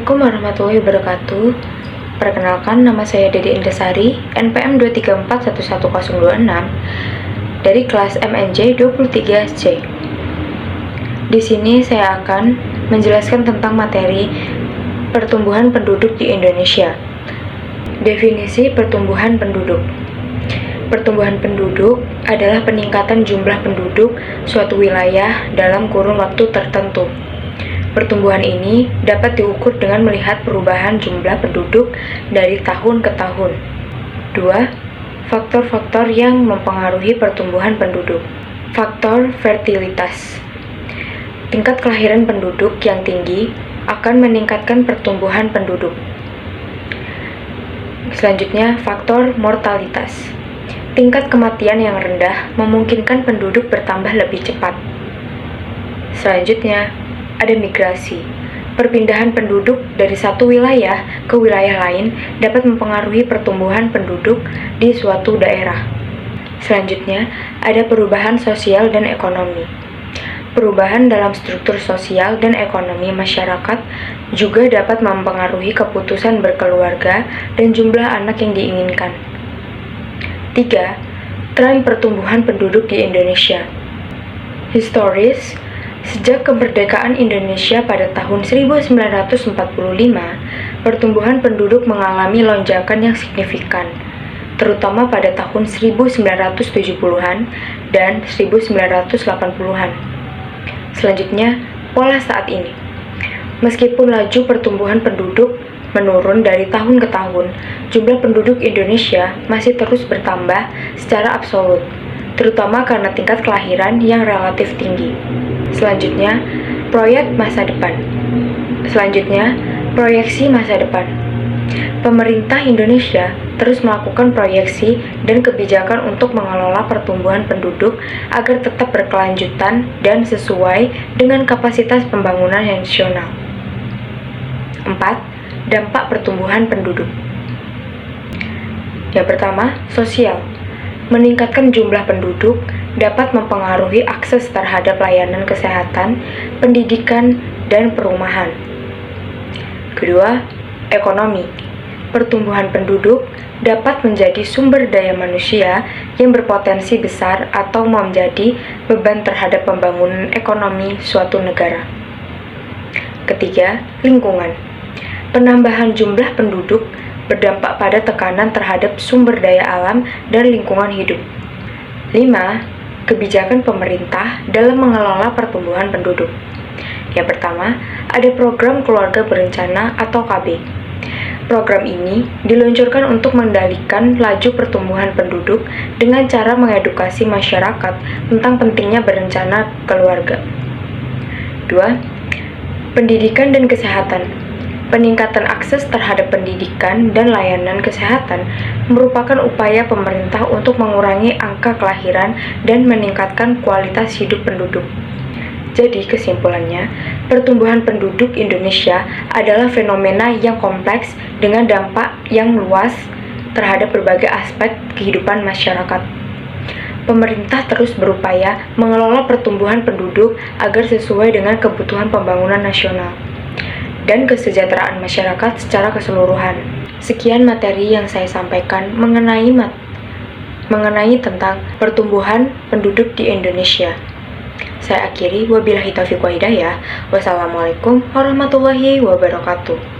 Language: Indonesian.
Assalamualaikum warahmatullahi wabarakatuh. Perkenalkan, nama saya Dede Indesari, NPM 2341126 dari kelas MNJ 23C. Di sini saya akan menjelaskan tentang materi pertumbuhan penduduk di Indonesia. Definisi pertumbuhan penduduk. Pertumbuhan penduduk adalah peningkatan jumlah penduduk suatu wilayah dalam kurun waktu tertentu. Pertumbuhan ini dapat diukur dengan melihat perubahan jumlah penduduk dari tahun ke tahun. 2. Faktor-faktor yang mempengaruhi pertumbuhan penduduk. Faktor fertilitas. Tingkat kelahiran penduduk yang tinggi akan meningkatkan pertumbuhan penduduk. Selanjutnya, faktor mortalitas. Tingkat kematian yang rendah memungkinkan penduduk bertambah lebih cepat. Selanjutnya, ada migrasi. Perpindahan penduduk dari satu wilayah ke wilayah lain dapat mempengaruhi pertumbuhan penduduk di suatu daerah. Selanjutnya, ada perubahan sosial dan ekonomi. Perubahan dalam struktur sosial dan ekonomi masyarakat juga dapat mempengaruhi keputusan berkeluarga dan jumlah anak yang diinginkan. 3. Tren pertumbuhan penduduk di Indonesia. Historis, sejak kemerdekaan Indonesia pada tahun 1945, pertumbuhan penduduk mengalami lonjakan yang signifikan, terutama pada tahun 1970-an dan 1980-an. Selanjutnya, pola saat ini. Meskipun laju pertumbuhan penduduk menurun dari tahun ke tahun, jumlah penduduk Indonesia masih terus bertambah secara absolut, terutama karena tingkat kelahiran yang relatif tinggi. Selanjutnya, proyeksi masa depan. Pemerintah Indonesia terus melakukan proyeksi dan kebijakan untuk mengelola pertumbuhan penduduk agar tetap berkelanjutan dan sesuai dengan kapasitas pembangunan nasional. 4. Dampak pertumbuhan penduduk. Yang pertama, sosial. Meningkatkan jumlah penduduk dapat mempengaruhi akses terhadap layanan kesehatan, pendidikan, dan perumahan. Kedua, ekonomi. Pertumbuhan penduduk dapat menjadi sumber daya manusia yang berpotensi besar atau menjadi beban terhadap pembangunan ekonomi suatu negara. Ketiga, lingkungan. Penambahan jumlah penduduk berdampak pada tekanan terhadap sumber daya alam dan lingkungan hidup. 5. Kebijakan pemerintah dalam mengelola pertumbuhan penduduk. Yang pertama, ada program keluarga berencana atau KB. Program ini diluncurkan untuk mengendalikan laju pertumbuhan penduduk dengan cara mengedukasi masyarakat tentang pentingnya berencana keluarga. 2. Pendidikan dan kesehatan. Peningkatan akses terhadap pendidikan dan layanan kesehatan merupakan upaya pemerintah untuk mengurangi angka kelahiran dan meningkatkan kualitas hidup penduduk. Jadi, kesimpulannya, pertumbuhan penduduk Indonesia adalah fenomena yang kompleks dengan dampak yang luas terhadap berbagai aspek kehidupan masyarakat. Pemerintah terus berupaya mengelola pertumbuhan penduduk agar sesuai dengan kebutuhan pembangunan nasional dan kesejahteraan masyarakat secara keseluruhan. Sekian materi yang saya sampaikan mengenai tentang pertumbuhan penduduk di Indonesia. Saya akhiri, wabillahi taufiq wa hidayah. Wassalamualaikum warahmatullahi wabarakatuh.